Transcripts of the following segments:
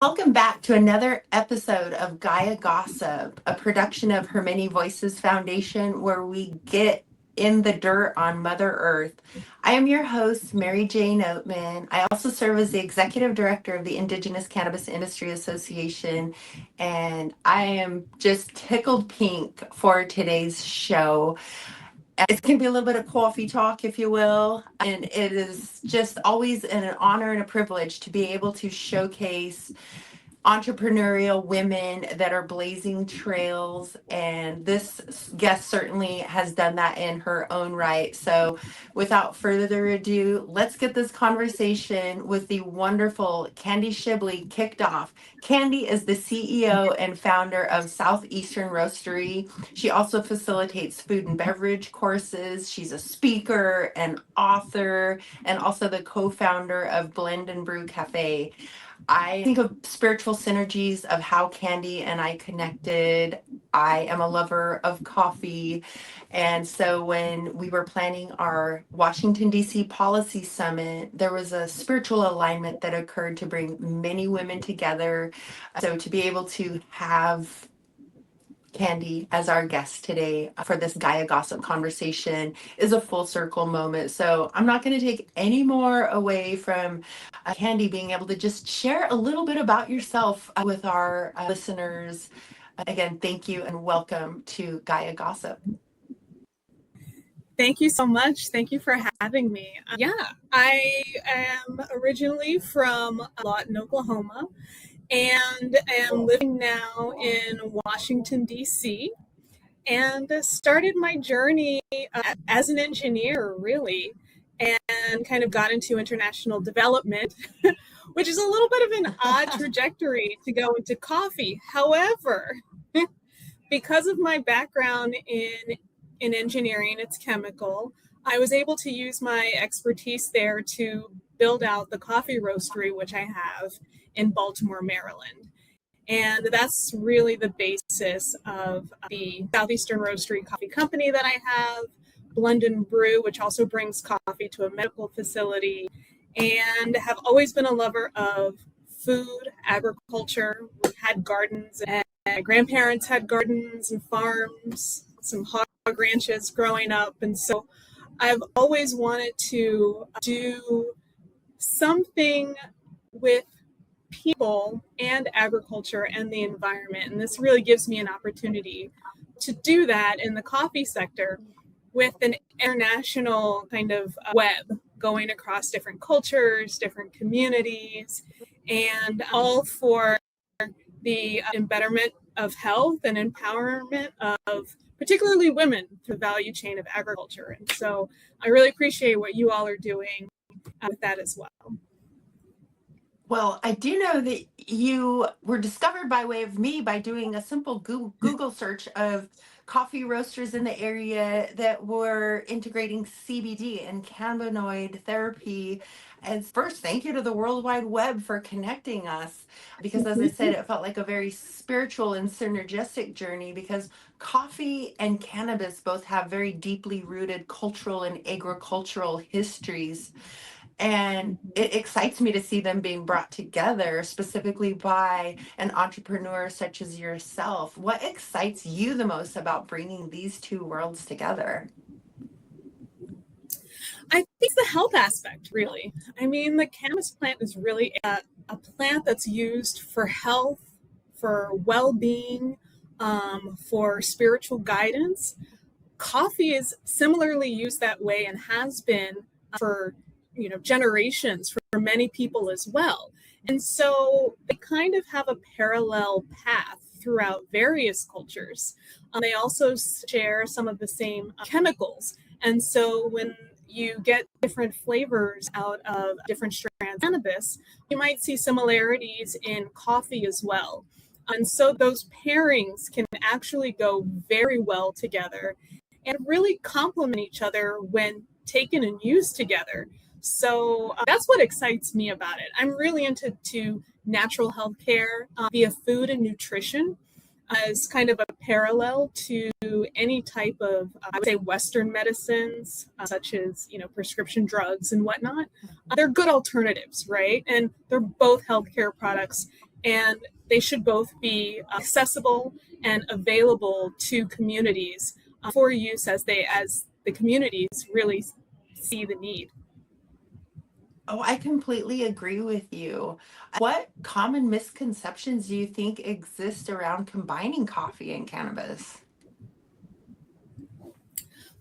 Welcome back to another episode of Gaia Gossip, a production of her Many Voices Foundation, where we get in the dirt on Mother Earth. I am your host, Mary Jane Oatman. I also serve as the executive director of the Indigenous Cannabis Industry Association, and I am just tickled pink for today's show. It's going to be a little bit of coffee talk, if you will. And it is just always an honor and a privilege to be able to showcase entrepreneurial women that are blazing trails. And this guest certainly has done that in her own right. So without further ado, let's get this conversation with the wonderful Candy Schibli kicked off. Candy is the CEO and founder of Southeastern Roastery. She also facilitates food and beverage courses. She's a speaker, an author, and also the co-founder of Blend and Brew Cafe. I think of spiritual synergies of how Candy and I connected. I am a lover of coffee. And so when we were planning our Washington, D.C. policy summit, there was a spiritual alignment that occurred to bring many women together. So to be able to have Candy as our guest today for this Gaia Gossip conversation is a full circle moment. So I'm not going to take any more away from Candy being able to just share a little bit about yourself with our listeners. Again, thank you and welcome to Gaia Gossip. Thank you so much. Thank you for having me. I am originally from Lawton, Oklahoma, and am living now in Washington, D.C., and started my journey as an engineer, really, and kind of got into international development, which is a little bit of an odd trajectory to go into coffee. However, because of my background in engineering, it's chemical, I was able to use my expertise there to build out the coffee roastery, which I have in Baltimore, Maryland. And that's really the basis of the Southeastern Roastery Coffee Company that I have, Blend and Brew, which also brings coffee to a medical facility, and have always been a lover of food, agriculture. We had gardens, and my grandparents had gardens and farms, some hog ranches growing up. And so I've always wanted to do something with people and agriculture and the environment. And this really gives me an opportunity to do that in the coffee sector with an international kind of web going across different cultures, different communities, and all for the betterment of health and empowerment of particularly women through the value chain of agriculture. And so I really appreciate what you all are doing with that as well. Well, I do know that you were discovered by way of me by doing a simple Google search of coffee roasters in the area that were integrating CBD and cannabinoid therapy. And first, thank you to the World Wide Web for connecting us, because as I said, it felt like a very spiritual and synergistic journey, because coffee and cannabis both have very deeply rooted cultural and agricultural histories. And it excites me to see them being brought together, specifically by an entrepreneur such as yourself. What excites you the most about bringing these two worlds together? I think the health aspect, really. I mean, the cannabis plant is really a plant that's used for health, for well-being, for spiritual guidance. Coffee is similarly used that way and has been for generations for many people as well. And so they kind of have a parallel path throughout various cultures. They also share some of the same chemicals. And so when you get different flavors out of different strands of cannabis, you might see similarities in coffee as well. And so those pairings can actually go very well together and really complement each other when taken and used together. So that's what excites me about it. I'm really into natural healthcare via food and nutrition as kind of a parallel to any type of, I would say, Western medicines, such as, prescription drugs and whatnot. They're good alternatives, right? And they're both healthcare products. And they should both be accessible and available to communities for use as the communities really see the need. Oh, I completely agree with you. What common misconceptions do you think exist around combining coffee and cannabis?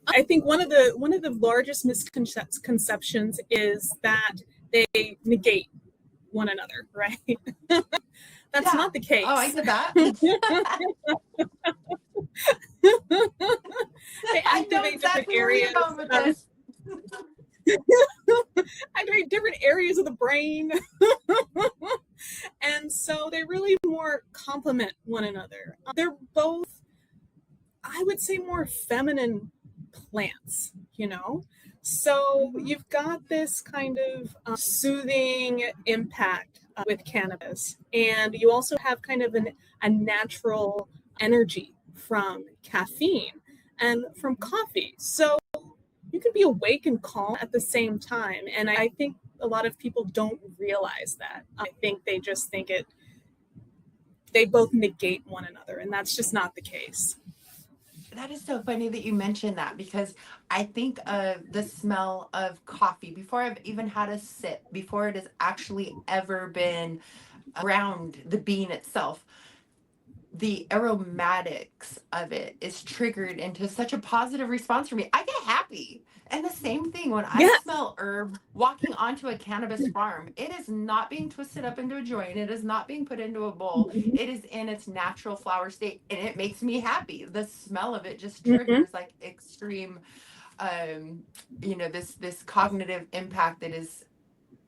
I think one of the largest misconceptions is that they negate one another, right? That's Yeah. not the Oh, I case. get that. They I know activate different exactly where you're areas. going with this. Activate different areas of the brain. And so they really more complement one another. They're both, I would say, more feminine plants, you know? So Mhm. you've got this kind of soothing impact with cannabis. And you also have kind of a natural energy from caffeine and from coffee. So you can be awake and calm at the same time. And I think a lot of people don't realize that. I think they just think they both negate one another, and that's just not the case. That is so funny that you mentioned that because I think of the smell of coffee before I've even had a sip, before it has actually ever been around the bean itself. The aromatics of it is triggered into such a positive response for me. I get happy. And the same thing when I Yes. smell herb walking onto a cannabis farm, it is not being twisted up into a joint. It is not being put into a bowl. It is in its natural flower state and it makes me happy. The smell of it just Mm-hmm. triggers like extreme this cognitive impact that is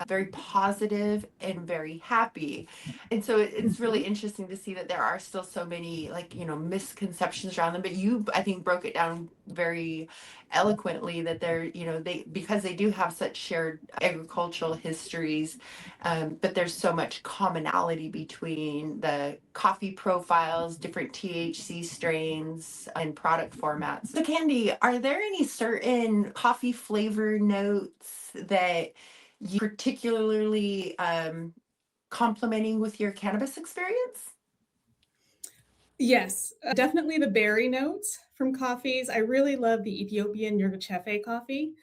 very positive and very happy. And so it's really interesting to see that there are still so many misconceptions around them. But you, I think, broke it down very eloquently that they're, they because they do have such shared agricultural histories, but there's so much commonality between the coffee profiles, different THC strains, and product formats. So, Candy, are there any certain coffee flavor notes that you particularly complementing with your cannabis experience? Yes, definitely the berry notes from coffees. I really love the Ethiopian Yirgacheffe coffee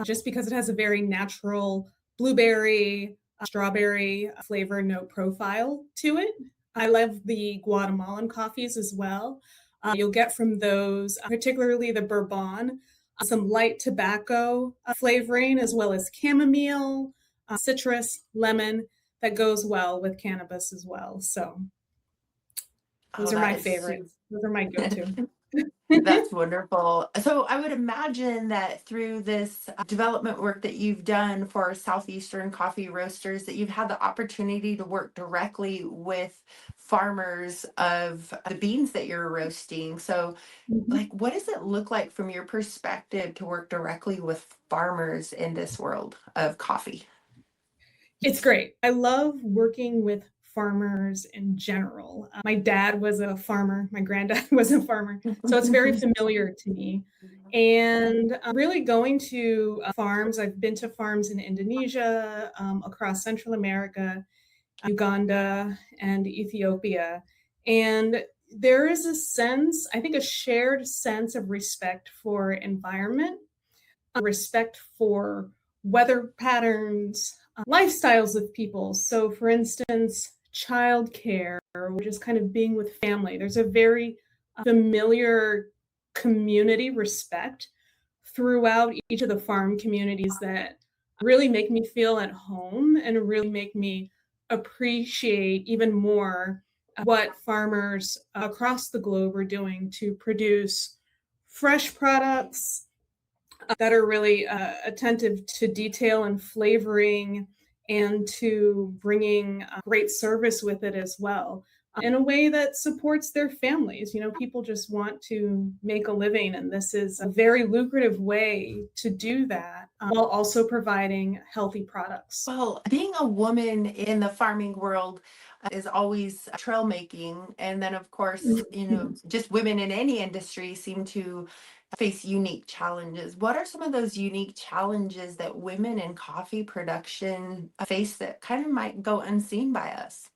just because it has a very natural blueberry, strawberry flavor note profile to it. I love the Guatemalan coffees as well. You'll get from those, particularly the Bourbon, some light tobacco flavoring, as well as chamomile, citrus, lemon that goes well with cannabis as well. So Oh, those are that my is super. favorites. Those are my go-to. That's wonderful. So I would imagine that through this development work that you've done for Southeastern coffee roasters, that you've had the opportunity to work directly with farmers of the beans that you're roasting. So, Mhm. like, what does it look like from your perspective to work directly with farmers in this world of coffee? It's great. I love working with farmers in general. My dad was a farmer, my granddad was a farmer, so it's very familiar to me. And really going to farms, I've been to farms in Indonesia, across Central America, Uganda, and Ethiopia. And there is a sense, I think, a shared sense of respect for environment, respect for weather patterns, lifestyles of people. So, for instance, childcare or just kind of being with family. There's a very familiar community respect throughout each of the farm communities that really make me feel at home and really make me appreciate even more what farmers across the globe are doing to produce fresh products that are really attentive to detail and flavoring and to bringing great service with it as well in a way that supports their families. You know, people just want to make a living, and this is a very lucrative way to do that while also providing healthy products. Well, being a woman in the farming world is always trail making. And then, of course, just women in any industry seem to face unique challenges. What are some of those unique challenges that women in coffee production face that kind of might go unseen by us?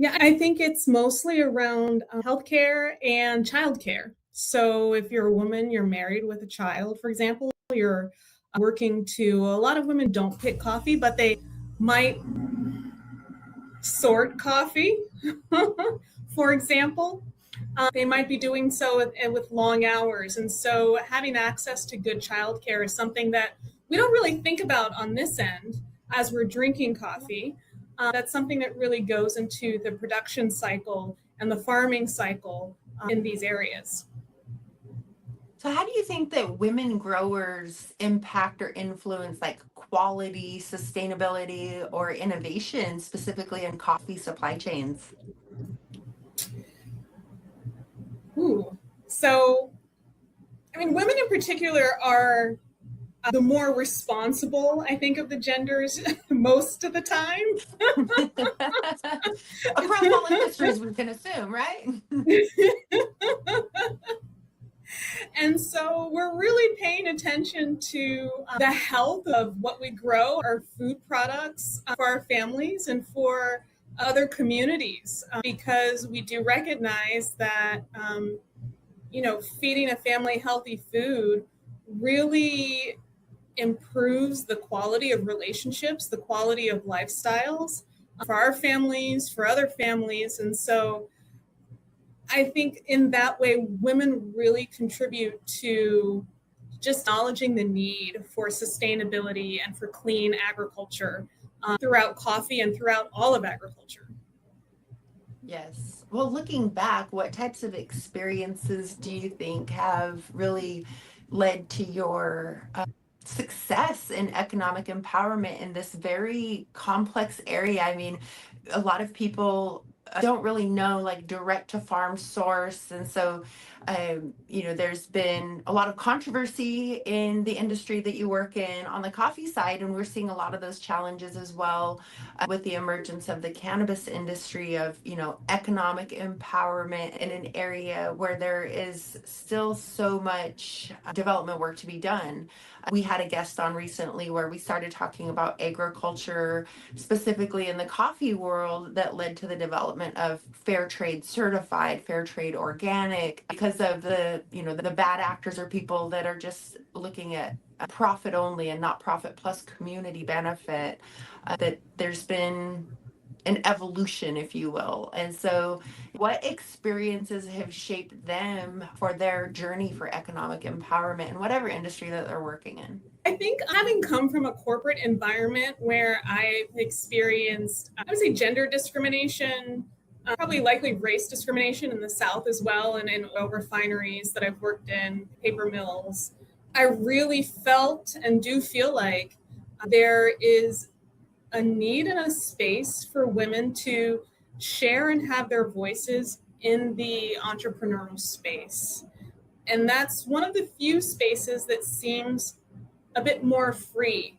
Yeah, I think it's mostly around healthcare and childcare. So if you're a woman, you're married with a child, for example, you're working to, a lot of women don't pick coffee, but they might sort coffee, for example. They might be doing so with long hours. And so having access to good childcare is something that we don't really think about on this end as we're drinking coffee. That's something that really goes into the production cycle and the farming cycle in these areas. So how do you think that women growers impact or influence like quality, sustainability, or innovation specifically in coffee supply chains? Ooh. So, I mean, women in particular are the more responsible, I think, of the genders most of the time. Across all industries, we can assume, right? And so we're really paying attention to the health of what we grow, our food products for our families and for other communities, because we do recognize that, feeding a family healthy food really improves the quality of relationships, the quality of lifestyles for our families, for other families. And so I think in that way, women really contribute to just acknowledging the need for sustainability and for clean agriculture throughout coffee and throughout all of agriculture. Yes. Well, looking back, what types of experiences do you think have really led to your success in economic empowerment in this very complex area? I mean, a lot of people don't really know like direct to farm source. And so, there's been a lot of controversy in the industry that you work in on the coffee side. And we're seeing a lot of those challenges as well with the emergence of the cannabis industry of, economic empowerment in an area where there is still so much development work to be done. We had a guest on recently where we started talking about agriculture, specifically in the coffee world, that led to the development of fair trade certified, fair trade organic, because of the bad actors or people that are just looking at profit only and not profit plus community benefit, that there's been an evolution, if you will. And so, what experiences have shaped them for their journey for economic empowerment in whatever industry that they're working in? I think having come from a corporate environment where I've experienced, I would say, gender discrimination, probably likely race discrimination in the South as well, and in oil refineries that I've worked in, paper mills, I really felt and do feel like there is a need and a space for women to share and have their voices in the entrepreneurial space. And that's one of the few spaces that seems a bit more free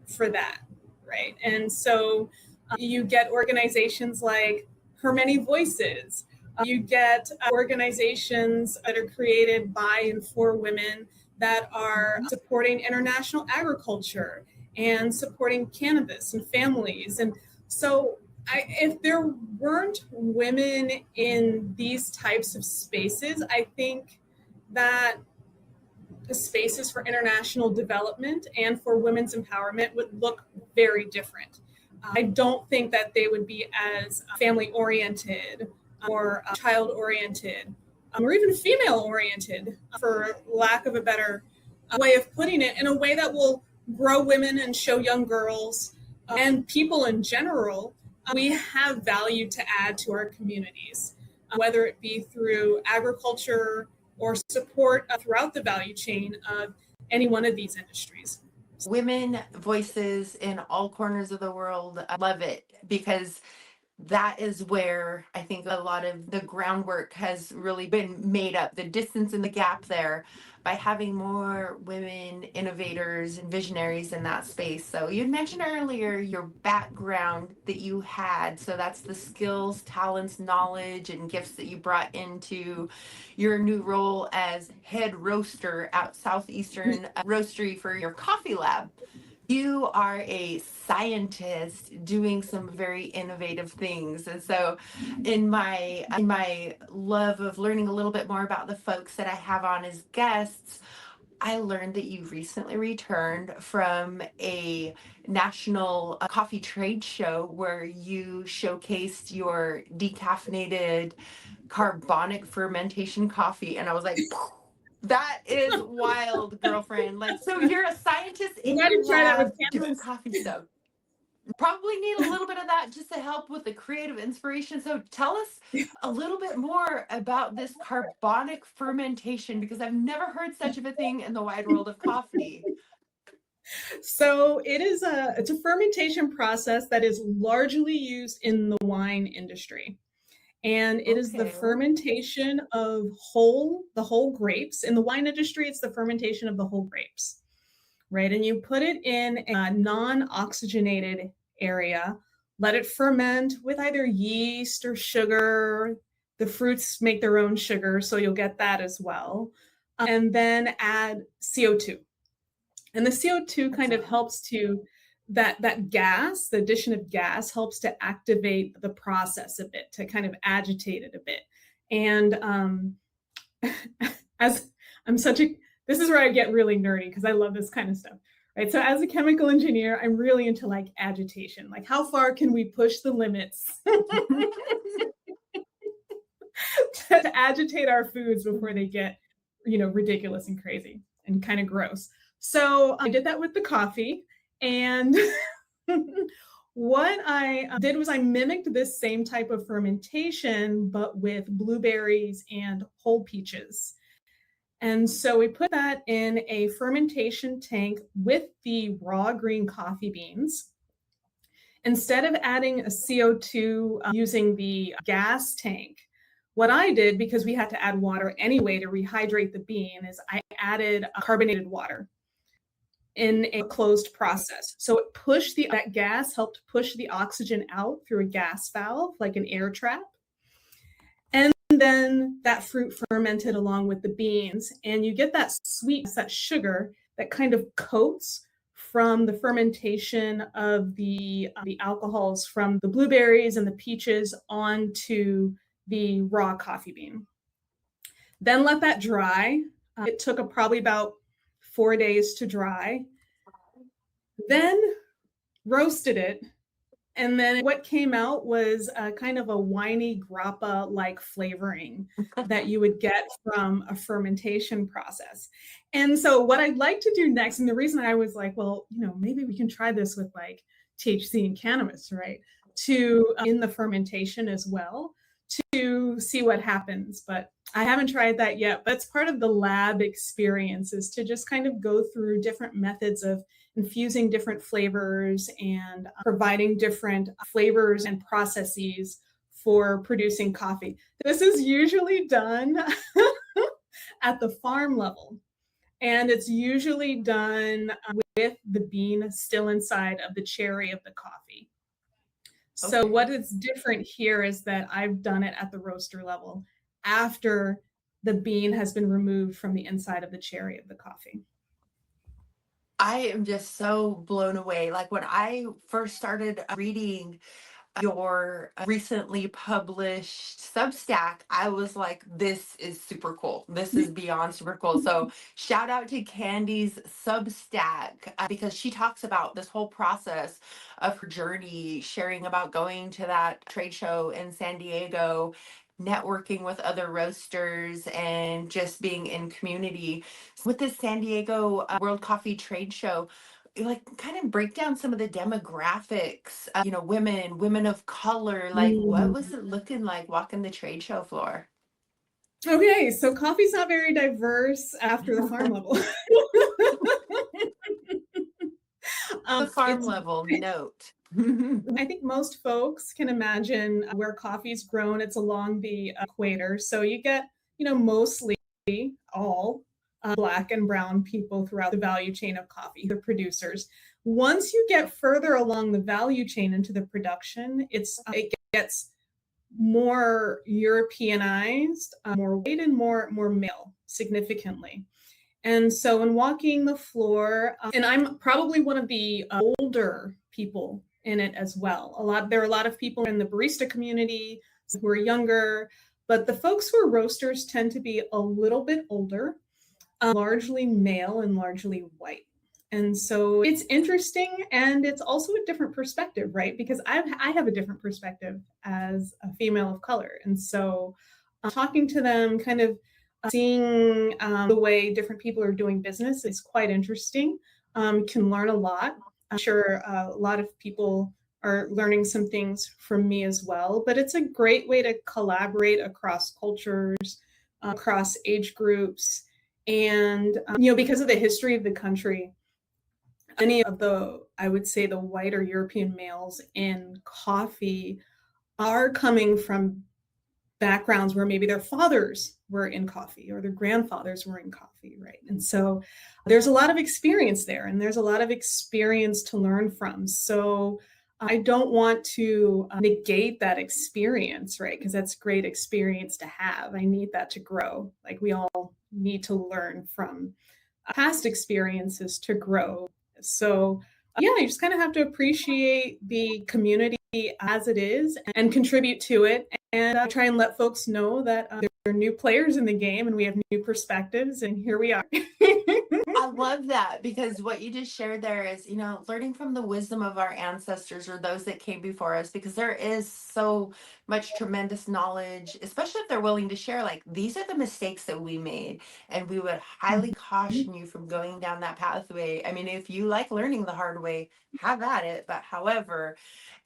for that, right? And so you get organizations like Many Voices. You get organizations that are created by and for women that are supporting international agriculture and supporting cannabis and families. And so if there weren't women in these types of spaces, I think that the spaces for international development and for women's empowerment would look very different. I don't think that they would be as family oriented or child oriented or even female oriented, for lack of a better way of putting it, in a way that will grow women and show young girls and people in general we have value to add to our communities, whether it be through agriculture or support throughout the value chain of any one of these industries. Women voices in all corners of the world. I love it because that is where I think a lot of the groundwork has really been made up, the distance and the gap there, by having more women innovators and visionaries in that space. So you mentioned earlier your background that you had. So that's the skills, talents, knowledge, and gifts that you brought into your new role as head roaster at Southeastern Roastery for your coffee lab. You are a scientist doing some very innovative things. And so in my love of learning a little bit more about the folks that I have on as guests, I learned that you recently returned from a national coffee trade show where you showcased your decaffeinated carbonic fermentation coffee. And I was like, that is wild, girlfriend. Like, so you're a scientist We in got to your try that with lab doing cannabis. coffee stuff. Probably need a little bit of that just to help with the creative inspiration. So tell us a little bit more about this carbonic fermentation, because I've never heard such of a thing in the wide world of coffee. So it's a fermentation process that is largely used in the wine industry. And it is the Okay. fermentation of the whole grapes. In the wine industry, it's the fermentation of the whole grapes, right? And you put it in a non-oxygenated area, let it ferment with either yeast or sugar. The fruits make their own sugar, so you'll get that as well. And then add CO2. And the CO2 kind of helps to that gas, the addition of gas helps to activate the process a bit, to kind of agitate it a bit. And as I'm such a, this is where I get really nerdy because I love this kind of stuff, right? So as a chemical engineer, I'm really into like agitation, like how far can we push the limits to agitate our foods before they get, ridiculous and crazy and kind of gross. So I did that with the coffee. And what I did was I mimicked this same type of fermentation, but with blueberries and whole peaches. And so we put that in a fermentation tank with the raw green coffee beans. Instead of adding a CO2 using the gas tank, what I did, because we had to add water anyway to rehydrate the bean, is I added carbonated water in a closed process. So it pushed that gas helped push the oxygen out through a gas valve, like an air trap. And then that fruit fermented along with the beans, and you get that sweetness, that sugar that kind of coats from the fermentation of the alcohols from the blueberries and the peaches onto the raw coffee bean. Then let that dry. It took probably about 4 days to dry. Then roasted it. And then what came out was a kind of a winey grappa-like flavoring that you would get from a fermentation process. And so what I'd like to do next, and the reason I was like, well, maybe we can try this with like THC and cannabis, right? To in the fermentation as well, to see what happens. But I haven't tried that yet. But it's part of the lab experience, is to just kind of go through different methods of infusing different flavors and providing different flavors and processes for producing coffee. This is usually done at the farm level, and it's usually done with the bean still inside of the cherry of the coffee. So Okay. what is different here is that I've done it at the roaster level after the bean has been removed from the inside of the cherry of the coffee. I am just so blown away. Like when I first started reading your recently published Substack, I was like, this is super cool. This is beyond super cool. So shout out to Candy's Substack, because she talks about this whole process of her journey, sharing about going to that trade show in San Diego, networking with other roasters, and just being in community. With this San Diego World Coffee Trade Show, like kind of break down some of the demographics, women of color, like what was it looking like walking the trade show floor? Okay, so coffee's not very diverse after the farm level. The farm It's level note. I think most folks can imagine where coffee's grown. It's along the equator. So you get, mostly all Black and brown people throughout the value chain of coffee, the producers. Once you get further along the value chain into the production, it gets more Europeanized, more white, and more male significantly. And so when walking the floor, and I'm probably one of the older people in it as well. There are a lot of people in the barista community who are younger, but the folks who are roasters tend to be a little bit older, largely male and largely white. And so it's interesting, and it's also a different perspective, right? Because I have a different perspective as a female of color. And so talking to them, kind of seeing the way different people are doing business is quite interesting. Can learn a lot. I'm sure a lot of people are learning some things from me as well, but it's a great way to collaborate across cultures, across age groups. And, because of the history of the country, many of I would say the white or European males in coffee are coming from backgrounds where maybe their fathers were in coffee or their grandfathers were in coffee, right? And so there's a lot of experience there, and there's a lot of experience to learn from. So I don't want to negate that experience, right? Because that's great experience to have. I need that to grow. Like, we all need to learn from past experiences to grow. So you just kind of have to appreciate the community as it is and contribute to it, and try and let folks know that there are new players in the game and we have new perspectives, and here we are. I love that, because what you just shared there is, learning from the wisdom of our ancestors or those that came before us, because there is so much tremendous knowledge, especially if they're willing to share, like, these are the mistakes that we made, and we would highly caution you from going down that pathway. I mean, if you like learning the hard way, have at it, but however.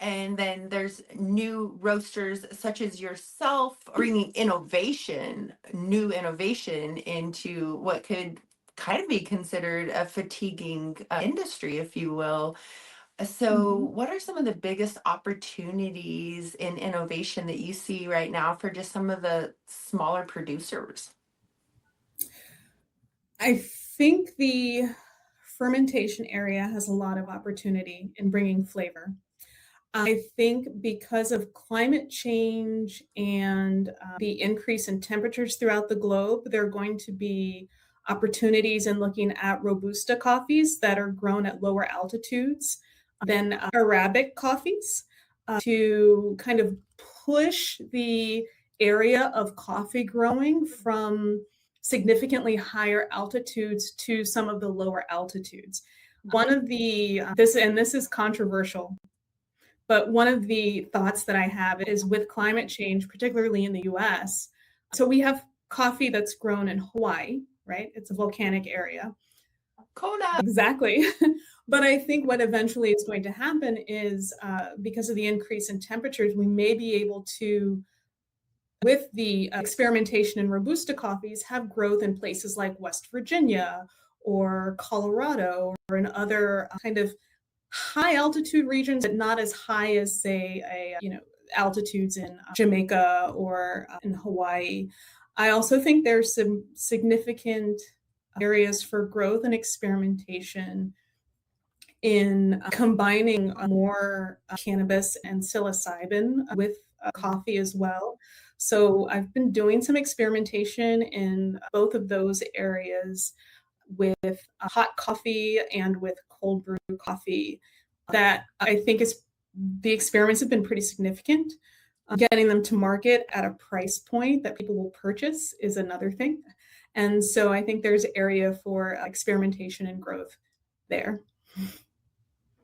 And then there's new roasters such as yourself bringing new innovation into what could kind of be considered a fatiguing industry, if you will. So, what are some of the biggest opportunities in innovation that you see right now for just some of the smaller producers? I think the fermentation area has a lot of opportunity in bringing flavor. I think because of climate change and the increase in temperatures throughout the globe, there are going to be opportunities in looking at Robusta coffees that are grown at lower altitudes than Arabic coffees, to kind of push the area of coffee growing from significantly higher altitudes to some of the lower altitudes. One of the, this is controversial, but one of the thoughts that I have is, with climate change, particularly in the US, so we have coffee that's grown in Hawaii, right? It's a volcanic area. Kona. Exactly. But I think what eventually is going to happen is, because of the increase in temperatures, we may be able to, with the experimentation in Robusta coffees, have growth in places like West Virginia or Colorado or in other kind of high altitude regions, but not as high as, say, altitudes in Jamaica or in Hawaii. I also think there's some significant areas for growth and experimentation in combining more cannabis and psilocybin with coffee as well. So I've been doing some experimentation in both of those areas with hot coffee and with cold brew coffee, that I think the experiments have been pretty significant. Getting them to market at a price point that people will purchase is another thing. And so I think there's area for experimentation and growth there.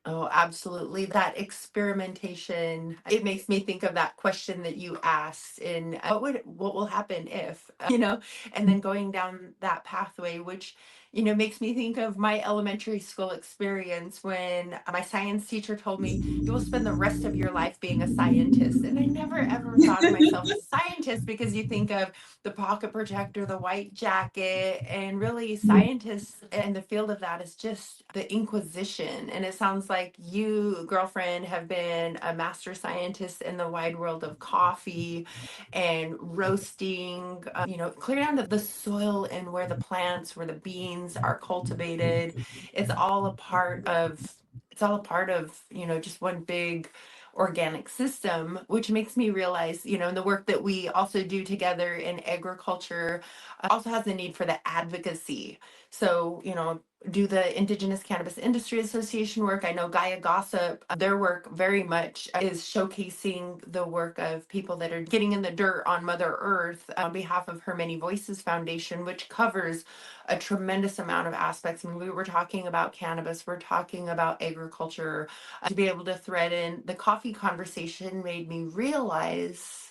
Oh, absolutely. That experimentation, it makes me think of that question that you asked in what will happen if, and then going down that pathway, which, makes me think of my elementary school experience when my science teacher told me, you will spend the rest of your life being a scientist. And I never ever thought of myself as a scientist, because you think of the pocket protector, the white jacket, and really scientists in the field of that is just the Inquisition. And it sounds like you, girlfriend, have been a master scientist in the wide world of coffee and roasting, clear down to the soil and where the plants, where the beans are cultivated. It's all a part of, just one big organic system, which makes me realize, the work that we also do together in agriculture also has a need for the advocacy. So, do the Indigenous Cannabis Industry Association work. I know Gaia Gossip, their work very much is showcasing the work of people that are getting in the dirt on Mother Earth on behalf of her Many Voices Foundation, which covers a tremendous amount of aspects. I mean, we were talking about cannabis, we're talking about agriculture. To be able to thread in the coffee conversation made me realize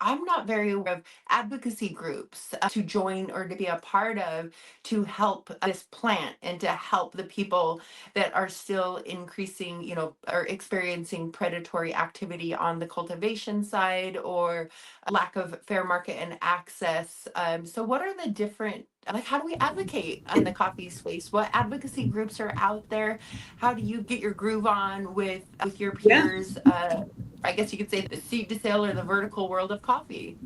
I'm not very aware of advocacy groups to join or to be a part of to help this plant and to help the people that are still increasing, or experiencing predatory activity on the cultivation side or lack of fair market and access. So what are the different, like, how do we advocate in the coffee space? What advocacy groups are out there? How do you get your groove on with your Yeah. peers? I guess you could say the seed to sale or the vertical world of coffee.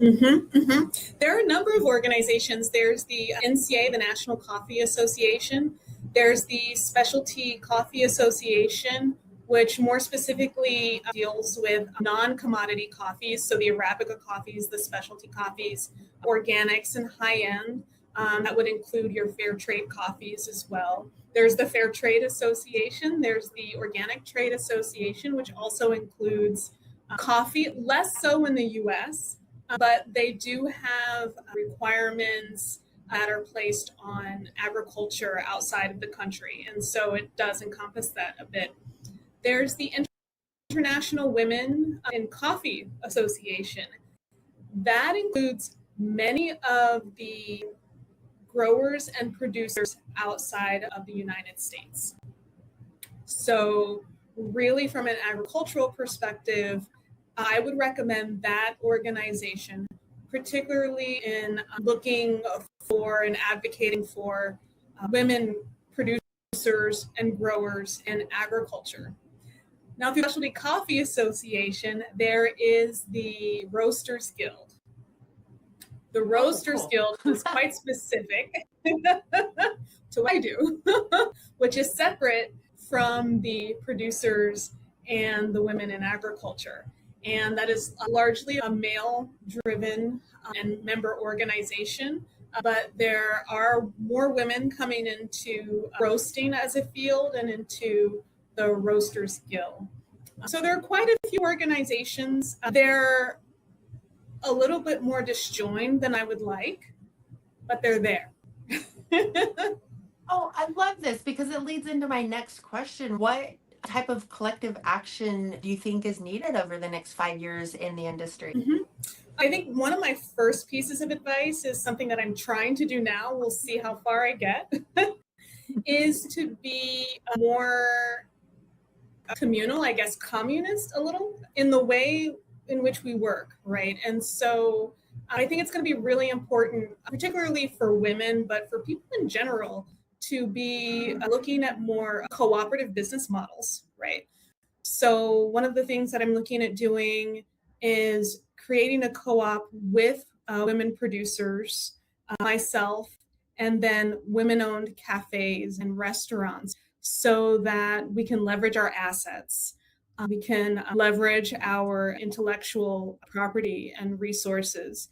There are a number of organizations. There's the NCA, the National Coffee Association. There's the Specialty Coffee Association, which more specifically deals with non-commodity coffees, so the Arabica coffees, the specialty coffees, organics, and high-end. That would include your fair trade coffees as well. There's the Fair Trade Association. There's the Organic Trade Association, which also includes coffee, less so in the U.S., but they do have requirements that are placed on agriculture outside of the country. And so it does encompass that a bit. There's the International Women in Coffee Association. That includes many of the growers and producers outside of the United States. So really from an agricultural perspective, I would recommend that organization, particularly in looking for and advocating for women producers and growers in agriculture. Now, through the Specialty Coffee Association, there is the Roasters Guild. The Roasters Guild is quite specific to what I do, which is separate from the producers and the women in agriculture. And that is largely a male-driven and member organization. But there are more women coming into roasting as a field and into the Roasters Guild. So there are quite a few organizations. They're a little bit more disjointed than I would like, but they're there. Oh, I love this because it leads into my next question. What type of collective action do you think is needed over the next 5 years in the industry? I think one of my first pieces of advice is something that I'm trying to do now. We'll see how far I get, is to be more communal, I guess, communist a little in the way in which we work, right? And so I think it's going to be really important, particularly for women, but for people in general, to be looking at more cooperative business models, right? So one of the things that I'm looking at doing is creating a co-op with women producers, myself, and then women-owned cafes and restaurants so that we can leverage our assets. We can leverage our intellectual property and resources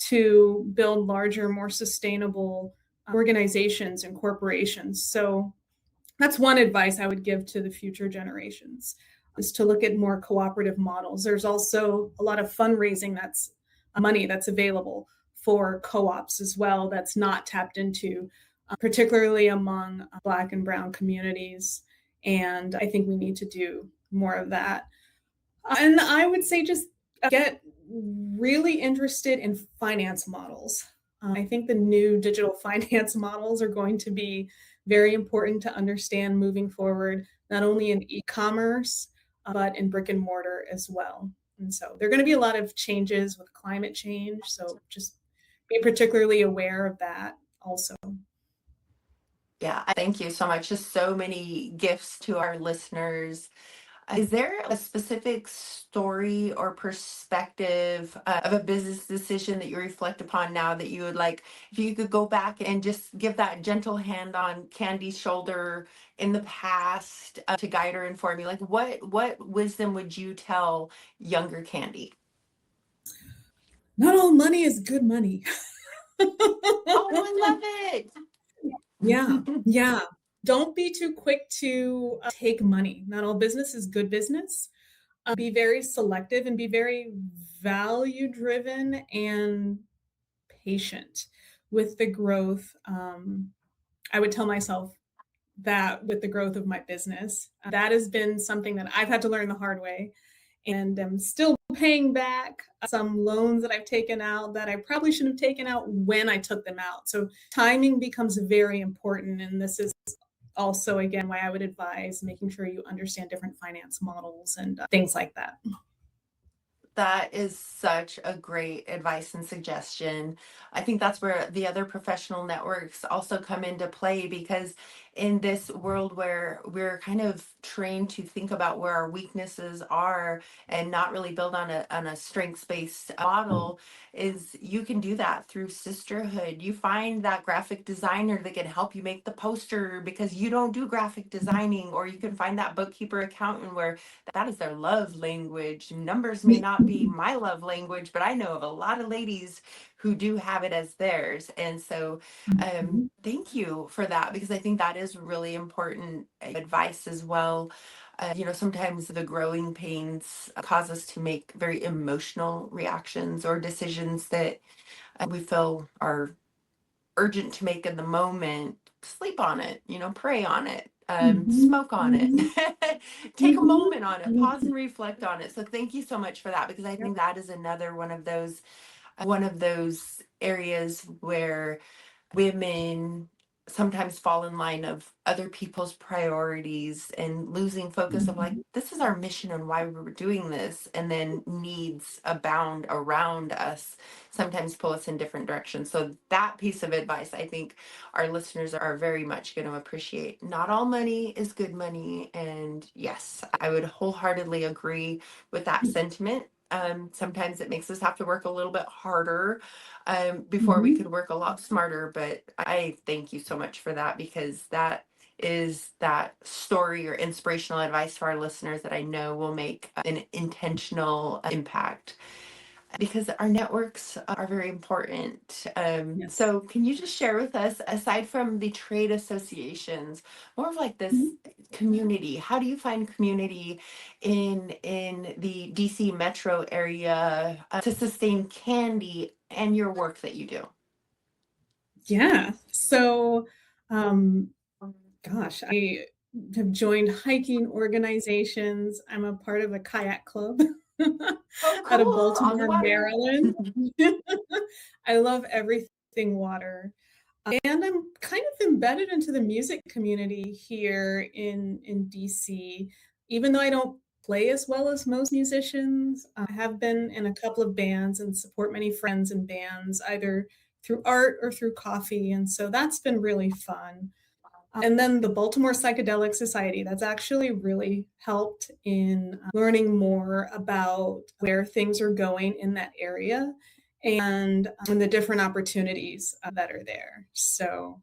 to build larger, more sustainable organizations and corporations. So that's one advice I would give to the future generations, is to look at more cooperative models. There's also a lot of fundraising that's money that's available for co-ops as well that's not tapped into, particularly among Black and Brown communities. And I think we need to do more of that. And I would say just get really interested in finance models. I think the new digital finance models are going to be very important to understand moving forward, not only in e-commerce, but in brick and mortar as well. And so there are going to be a lot of changes with climate change. So just be particularly aware of that also. Yeah, thank you so much. Just so many gifts to our listeners. Is there a specific story or perspective of a business decision that you reflect upon now that you would like, if you could go back and just give that gentle hand on Candy's shoulder in the past to guide her and inform you? Like, what wisdom would you tell younger Candy? Not all money is good money. Oh, I love it. Yeah, yeah. Don't be too quick to take money. Not all business is good business. Be very selective and be very value driven and patient with the growth. I would tell myself that with the growth of my business, that has been something that I've had to learn the hard way. And I'm still paying back some loans that I've taken out that I probably shouldn't have taken out when I took them out. So timing becomes very important. And this is also, again, why I would advise making sure you understand different finance models and things like that. That is such a great advice and suggestion. I think that's where the other professional networks also come into play, because in this world where we're kind of trained to think about where our weaknesses are and not really build on a strengths-based model, is you can do that through sisterhood. You find that graphic designer that can help you make the poster because you don't do graphic designing, or you can find that bookkeeper accountant where that is their love language. Numbers may not be my love language, but I know of a lot of ladies who do have it as theirs. And so thank you for that, because I think that is really important advice as well. Sometimes the growing pains cause us to make very emotional reactions or decisions that we feel are urgent to make in the moment. Sleep on it, pray on it, smoke on it, take a moment on it, pause and reflect on it. So thank you so much for that, because I think that is another one of those areas where women sometimes fall in line of other people's priorities and losing focus of like, this is our mission and why we're doing this, and then needs abound around us sometimes pull us in different directions. So that piece of advice, I think our listeners are very much going to appreciate. Not all money is good money, and yes, I would wholeheartedly agree with that sentiment. Sometimes it makes us have to work a little bit harder before we could work a lot smarter. But I thank you so much for that, because that is that story or inspirational advice for our listeners that I know will make an intentional impact, because our networks are very important. Yes. So can you just share with us, aside from the trade associations, more of like this community? How do you find community in the DC metro area to sustain Candy and your work that you do? Yeah. So, gosh, I have joined hiking organizations. I'm a part of a kayak club Oh, out of cool. On the Baltimore, water. Maryland. I love everything water. And I'm kind of embedded into the music community here in DC. Even though I don't play as well as most musicians, I have been in a couple of bands and support many friends in bands, either through art or through coffee. And so that's been really fun. And then the Baltimore Psychedelic Society, that's actually really helped in learning more about where things are going in that area and the different opportunities that are there. So,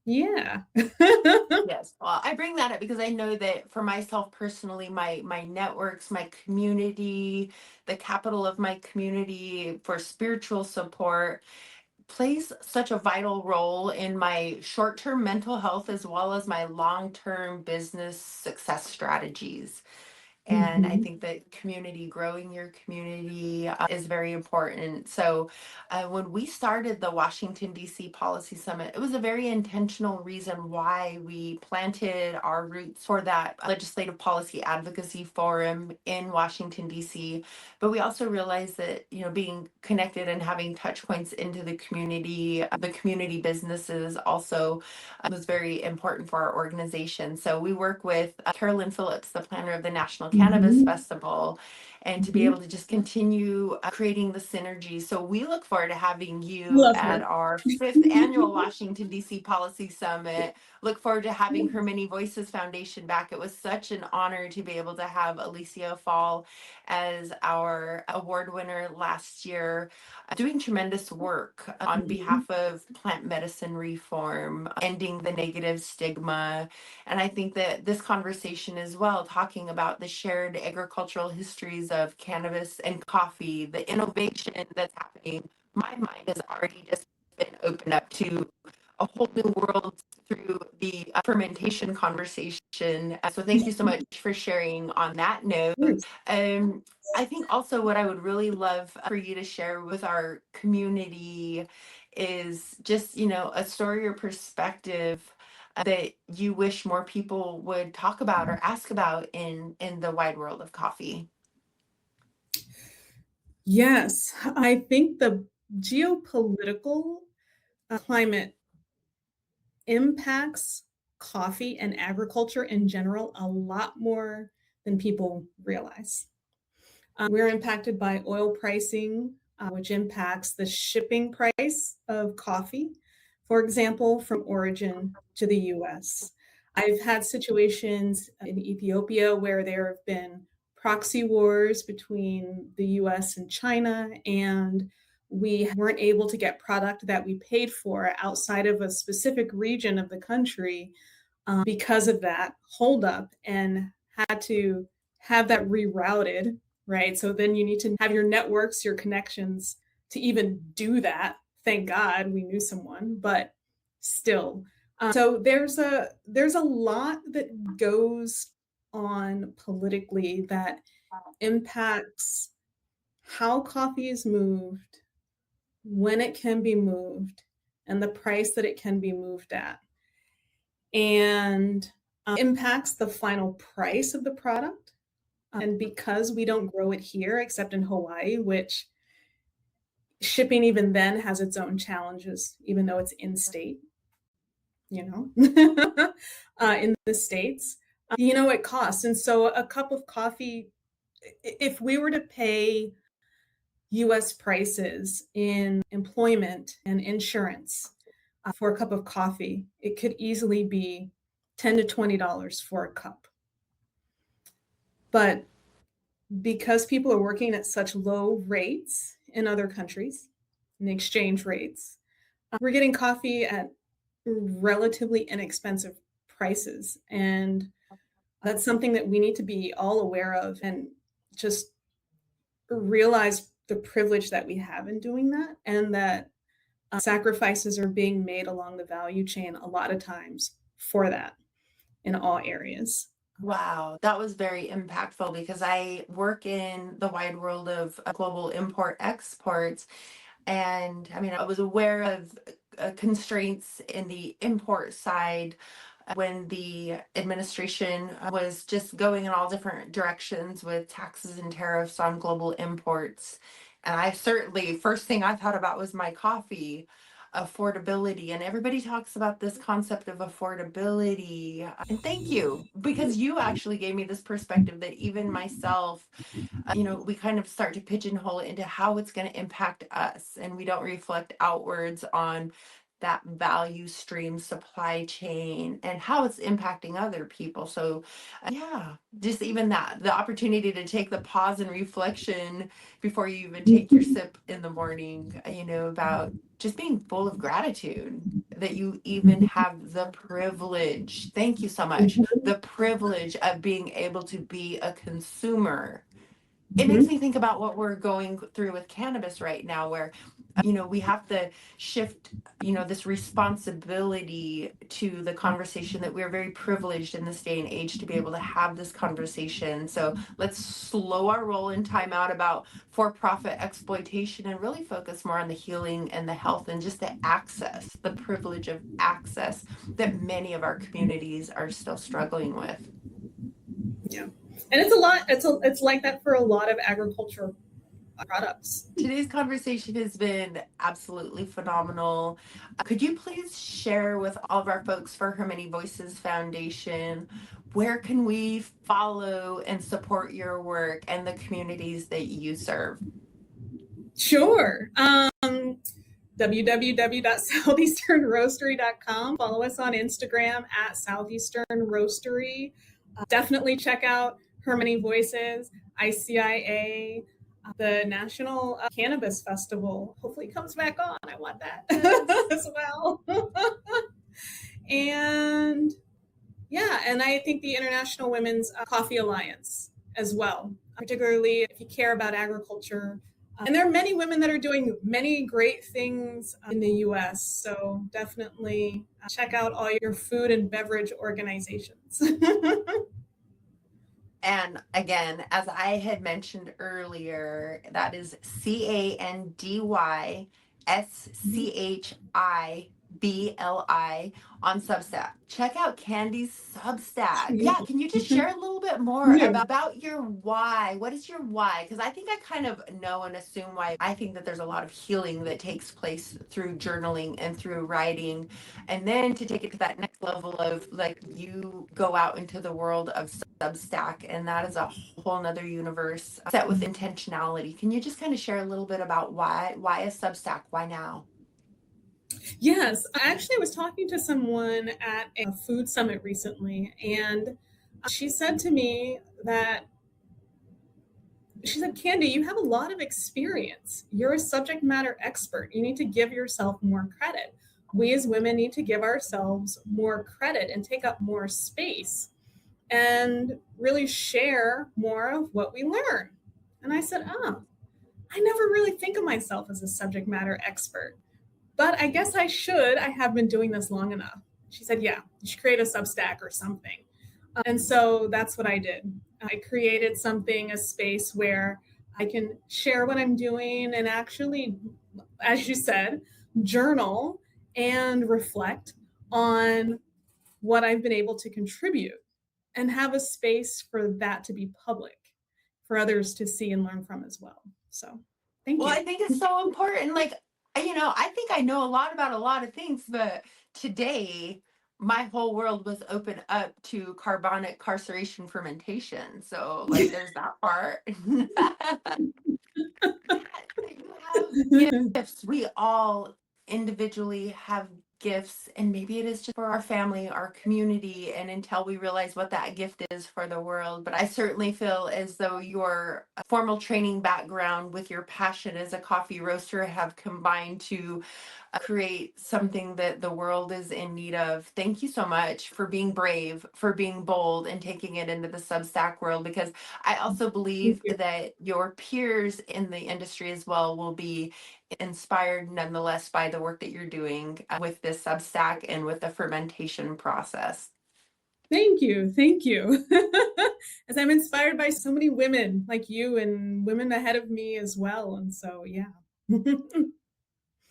yeah. Yes. Well, I bring that up because I know that for myself personally, my networks, my community, the capital of my community for spiritual support plays such a vital role in my short-term mental health as well as my long-term business success strategies. And I Mhm. think that community, growing your community is very important. So when we started the Washington, D.C. Policy Summit, it was a very intentional reason why we planted our roots for that legislative policy advocacy forum in Washington, D.C. But we also realized that, being connected and having touch points into the community businesses also was very important for our organization. So we work with Carolyn Phillips, the planner of the National Cannabis Mhm. Festival, and to be able to just continue creating the synergy. So we look forward to having you Love at her. our 5th annual Washington, D.C. Policy Summit. Look forward to having her Many Voices Foundation back. It was such an honor to be able to have Alicia Fall as our award winner last year, doing tremendous work on behalf of plant medicine reform, ending the negative stigma. And I think that this conversation as well, talking about the shared agricultural histories of cannabis and coffee, the innovation that's happening, my mind has already just been opened up to a whole new world through the fermentation conversation. So thank you so much for sharing on that note. I think also what I would really love for you to share with our community is just, a story or perspective that you wish more people would talk about or ask about in the wide world of coffee. Yes, I think the geopolitical climate impacts coffee and agriculture in general a lot more than people realize. We're impacted by oil pricing, which impacts the shipping price of coffee, for example, from origin to the US. I've had situations in Ethiopia where there have been proxy wars between the US and China, and we weren't able to get product that we paid for outside of a specific region of the country because of that holdup, and had to have that rerouted, right? So then you need to have your networks, your connections to even do that. Thank God we knew someone, but still. So there's a lot that goes on politically that impacts how coffee is moved, when it can be moved, and the price that it can be moved at, and impacts the final price of the product. And because we don't grow it here except in Hawaii, which shipping even then has its own challenges, even though it's in state, in the States, it costs. And so a cup of coffee, if we were to pay US prices in employment and insurance for a cup of coffee, it could easily be $10 to $20 for a cup. But because people are working at such low rates in other countries, in exchange rates, we're getting coffee at relatively inexpensive prices. And that's something that we need to be all aware of and just realize the privilege that we have in doing that, and that sacrifices are being made along the value chain a lot of times for that in all areas. Wow, that was very impactful because I work in the wide world of global import exports. And I mean, I was aware of constraints in the import side when the administration was just going in all different directions with taxes and tariffs on global imports. And I certainly, first thing I thought about was my coffee affordability. And everybody talks about this concept of affordability. And thank you, because you actually gave me this perspective that even myself, we kind of start to pigeonhole it into how it's going to impact us, and we don't reflect outwards on that value stream supply chain and how it's impacting other people. So yeah, just even that, the opportunity to take the pause and reflection before you even take your sip in the morning, about just being full of gratitude that you even have the privilege, thank you so much, the privilege of being able to be a consumer. It makes me think about what we're going through with cannabis right now, where, we have to shift, this responsibility to the conversation that we're very privileged in this day and age to be able to have this conversation. So let's slow our roll in time out about for-profit exploitation and really focus more on the healing and the health and just the access, the privilege of access that many of our communities are still struggling with. Yeah. And it's a lot. It's like that for a lot of agricultural products. Today's conversation has been absolutely phenomenal. Could you please share with all of our folks for Her Many Voices Foundation where can we follow and support your work and the communities that you serve? Sure. www.southeasternroastery.com. Follow us on Instagram at Southeastern Roastery. Definitely check out Many Voices, ICIA, the National Cannabis Festival. Hopefully it comes back on. I want that as well. And yeah, and I think the International Women's Coffee Alliance as well, particularly if you care about agriculture. And there are many women that are doing many great things in the US. So definitely check out all your food and beverage organizations. And again, as I had mentioned earlier, that is CANDYSCHIBLI on Substack. Check out Candy's Substack. Yeah, can you just share a little bit more about your why? What is your why? Because I think I kind of know and assume why. I think that there's a lot of healing that takes place through journaling and through writing. And then to take it to that next level of like you go out into the world of Substack, and that is a whole nother universe set with intentionality. Can you just kind of share a little bit about why a Substack? Why now? Yes, I actually was talking to someone at a food summit recently, and she said to me that she said, Candy, you have a lot of experience. You're a subject matter expert. You need to give yourself more credit. We as women need to give ourselves more credit and take up more space and really share more of what we learn. And I said, oh, I never really think of myself as a subject matter expert, but I guess I should. I have been doing this long enough. She said, yeah, you should create a Substack or something. And so that's what I did. I created something, a space where I can share what I'm doing and actually, as you said, journal and reflect on what I've been able to contribute and have a space for that to be public for others to see and learn from as well. So thank you. Well, I think it's so important. Like, you know, I think I know a lot about a lot of things, but today my whole world was open up to carbonic carceration fermentation. So like there's that part. You have gifts. We all individually have gifts, and maybe it is just for our family, our community, and until we realize what that gift is for the world. But I certainly feel as though your formal training background with your passion as a coffee roaster have combined to create something that the world is in need of. Thank you so much for being brave, for being bold, and taking it into the Substack world, because I also believe that your peers in the industry as well will be inspired nonetheless by the work that you're doing with this Substack and with the fermentation process. Thank you. Thank you. As I'm inspired by so many women like you and women ahead of me as well. And so, yeah.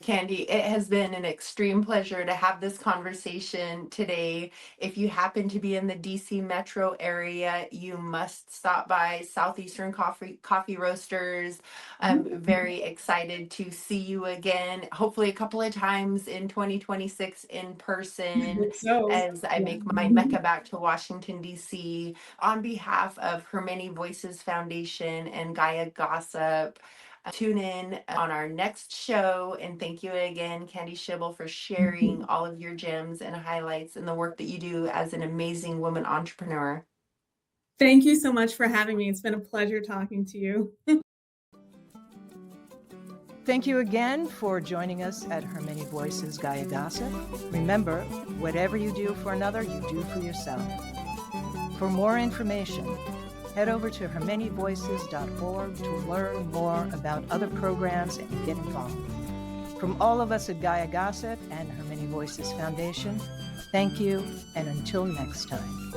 Candy, it has been an extreme pleasure to have this conversation today. If you happen to be in the DC metro area, you must stop by Southeastern Coffee Roasters. I'm very excited to see you again, hopefully a couple of times in 2026 in person as I make my Mecca back to Washington, DC. On behalf of Many Voices Foundation and Gaia Gossip, tune in on our next show, and thank you again, Candy Schibli, for sharing all of your gems and highlights and the work that you do as an amazing woman entrepreneur. Thank you so much for having me. It's been a pleasure talking to you. Thank you again for joining us at Many Voices Gaia Gossip. Remember, whatever you do for another, you do for yourself. For more information, head over to hermanyvoices.org to learn more about other programs and get involved. From all of us at Gaia Gossip and Many Voices Foundation, thank you, and until next time.